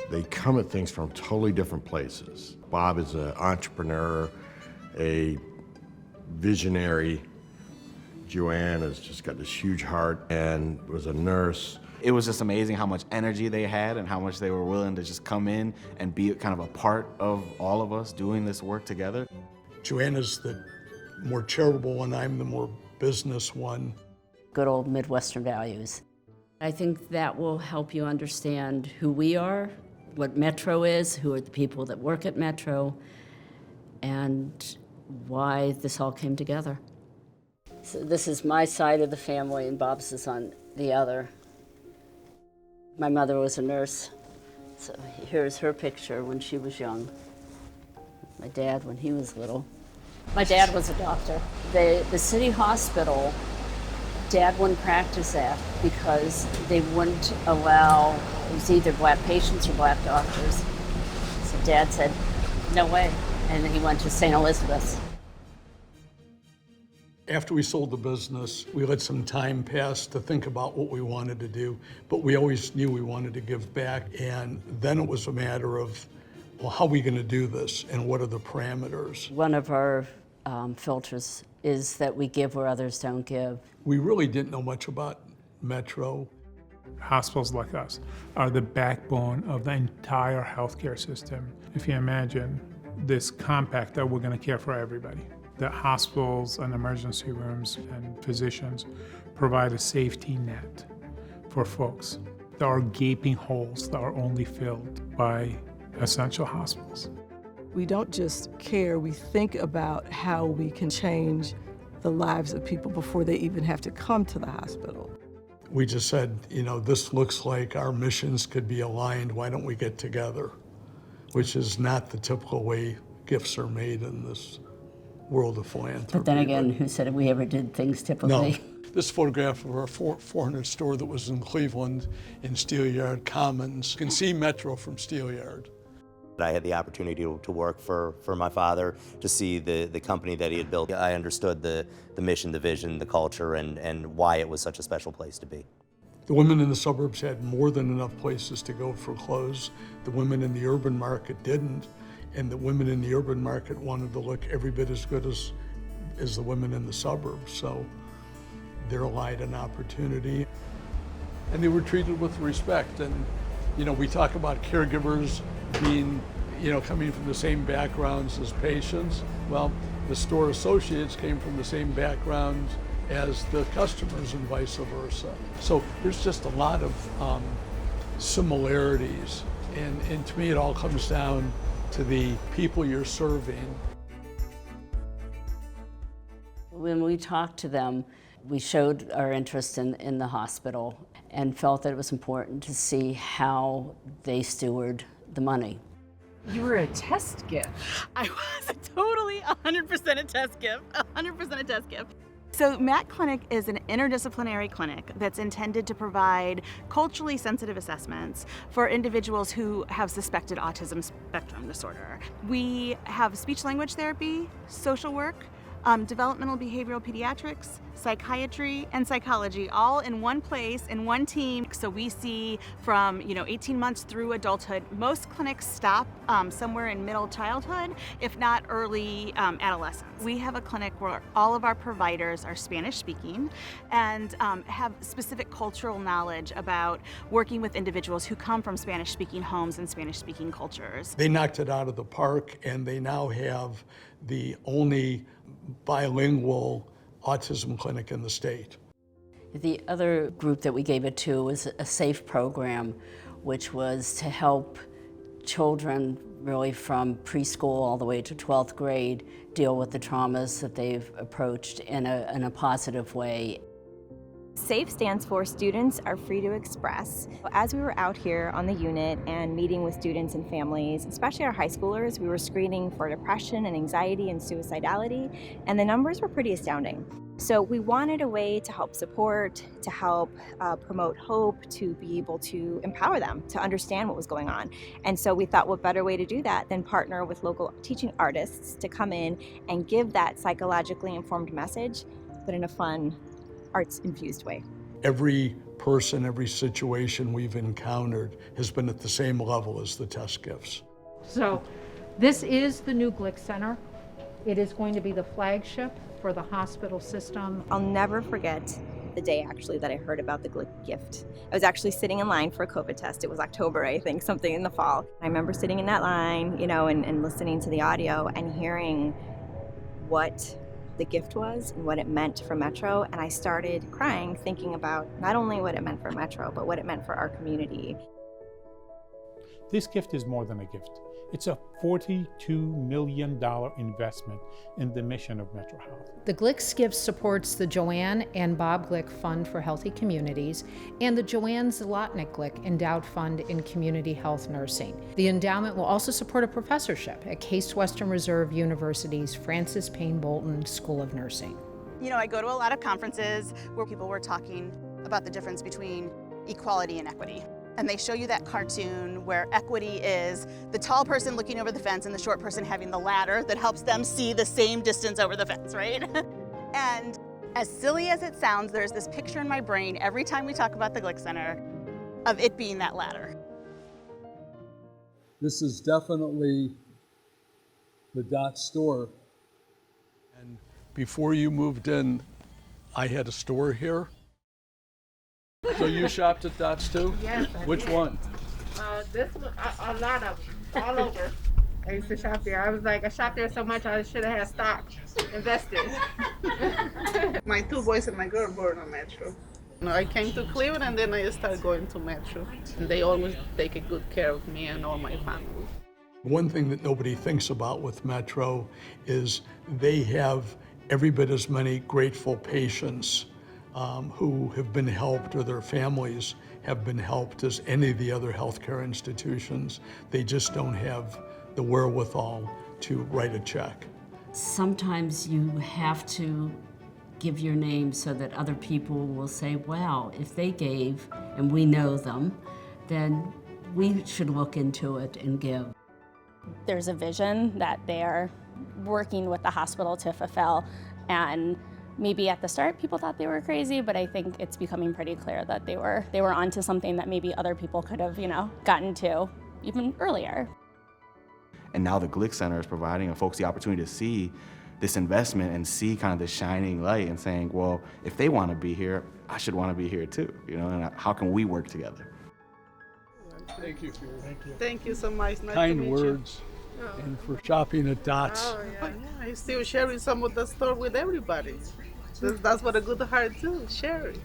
They come at things from totally different places. Bob is an entrepreneur, a visionary. JoAnn has just got this huge heart and was a nurse. It was just amazing how much energy they had and how much they were willing to just come in and be kind of a part of all of us doing this work together. JoAnn is the more charitable one, I'm the more business one. Good old Midwestern values. I think that will help you understand who we are, what Metro is, who are the people that work at Metro, and why this all came together. So this is my side of the family, and Bob's is on the other. My mother was a nurse, so here's her picture when she was young. My dad when he was little. My dad was a doctor. The city hospital, Dad wouldn't practice at because they wouldn't allow, it was either black patients or black doctors. So Dad said, no way, and then he went to St. Elizabeth's. After we sold the business, we let some time pass to think about what we wanted to do, but we always knew we wanted to give back. And then it was a matter of, well, how are we going to do this and what are the parameters? One of our filters is that we give where others don't give. We really didn't know much about Metro. Hospitals like us are the backbone of the entire healthcare system. If you imagine this compact that we're going to care for everybody. The hospitals and emergency rooms and physicians provide a safety net for folks. There are gaping holes that are only filled by essential hospitals. We don't just care, we think about how we can change the lives of people before they even have to come to the hospital. We just said, you know, this looks like our missions could be aligned, why don't we get together? Which is not the typical way gifts are made in this world of philanthropy. But then again, who said we ever did things typically? No. This photograph of our 400 store that was in Cleveland in Steelyard Commons. You can see Metro from Steelyard. I had the opportunity to work for my father, to see the company that he had built. I understood the mission, the vision, the culture, and why it was such a special place to be. The women in the suburbs had more than enough places to go for clothes. The women in the urban market didn't. And the women in the urban market wanted to look every bit as good as the women in the suburbs. So there lied an opportunity. And they were treated with respect. And, you know, we talk about caregivers being, you know, coming from the same backgrounds as patients. Well, the store associates came from the same background as the customers and vice versa. So there's just a lot of similarities. And to me, it all comes down to the people you're serving. When we talked to them, we showed our interest in the hospital and felt that it was important to see how they steward the money. You were a test gift. I was totally 100% a test gift, 100% a test gift. So Matt Clinic is an interdisciplinary clinic that's intended to provide culturally sensitive assessments for individuals who have suspected autism spectrum disorder. We have speech-language therapy, social work, developmental behavioral pediatrics, psychiatry, and psychology, all in one place, in one team. So we see from 18 months through adulthood. Most clinics stop somewhere in middle childhood, if not early adolescence. We have a clinic where all of our providers are Spanish speaking and have specific cultural knowledge about working with individuals who come from Spanish speaking homes and Spanish speaking cultures. They knocked it out of the park, and they now have the only bilingual autism clinic in the state. The other group that we gave it to was a SAFE program, which was to help children really from preschool all the way to 12th grade deal with the traumas that they've approached in a positive way. SAFE stands for Students Are Free to Express. As we were out here on the unit and meeting with students and families, especially our high schoolers, we were screening for depression and anxiety and suicidality, and the numbers were pretty astounding. So we wanted a way to help support, to help promote hope, to be able to empower them to understand what was going on. And so we thought, what better way to do that than partner with local teaching artists to come in and give that psychologically informed message, but in a fun, arts-infused way. every person, every situation we've encountered has been at the same level as the test gifts. So this is the new Glicks Center. It is going to be the flagship for the hospital system. I'll never forget the day actually that I heard about the Glick gift. I was actually sitting in line for a COVID test. It was October, I think, something in the fall. I remember sitting in that line, you know, and listening to the audio and hearing what the gift was and what it meant for Metro. And I started crying, thinking about not only what it meant for Metro, but what it meant for our community. This gift is more than a gift. It's a $42 million investment in the mission of MetroHealth. The Glicks gift supports the JoAnn and Bob Glick Fund for Healthy Communities and the JoAnn Glick Endowed Fund in Community Health Nursing. The endowment will also support a professorship at Case Western Reserve University's Francis Payne Bolton School of Nursing. You know, I go to a lot of conferences where people were talking about the difference between equality and equity. And they show you that cartoon where equity is the tall person looking over the fence and the short person having the ladder that helps them see the same distance over the fence, right? And as silly as it sounds, there's this picture in my brain every time we talk about the Glick Center of it being that ladder. This is definitely the Dot store. And before you moved in, I had a store here. So you shopped at Dot's too? Yes. Which one? This one, a lot of them, all over. I used to shop there. I shopped there so much I should have had stock invested. My two boys and my girl born on Metro. I came to Cleveland and then I started going to Metro. And they always take a good care of me and all my family. One thing that nobody thinks about with Metro is they have every bit as many grateful patients who have been helped or their families have been helped as any of the other healthcare institutions. They just don't have the wherewithal to write a check. Sometimes you have to give your name so that other people will say, wow, if they gave and we know them, then we should look into it and give. There's a vision that they're working with the hospital to fulfill, and maybe at the start people thought they were crazy, but I think it's becoming pretty clear that they were onto something that maybe other people could have, gotten to even earlier. And now the Glick Center is providing folks the opportunity to see this investment and see kind of the shining light and saying, well, if they want to be here, I should want to be here too, and how can we work together? Thank you. Thank you so much. Nice Kind to meet words. You. And for shopping at Dots. Oh, yeah. I'm still sharing some of the store with everybody. That's what a good heart do, sharing.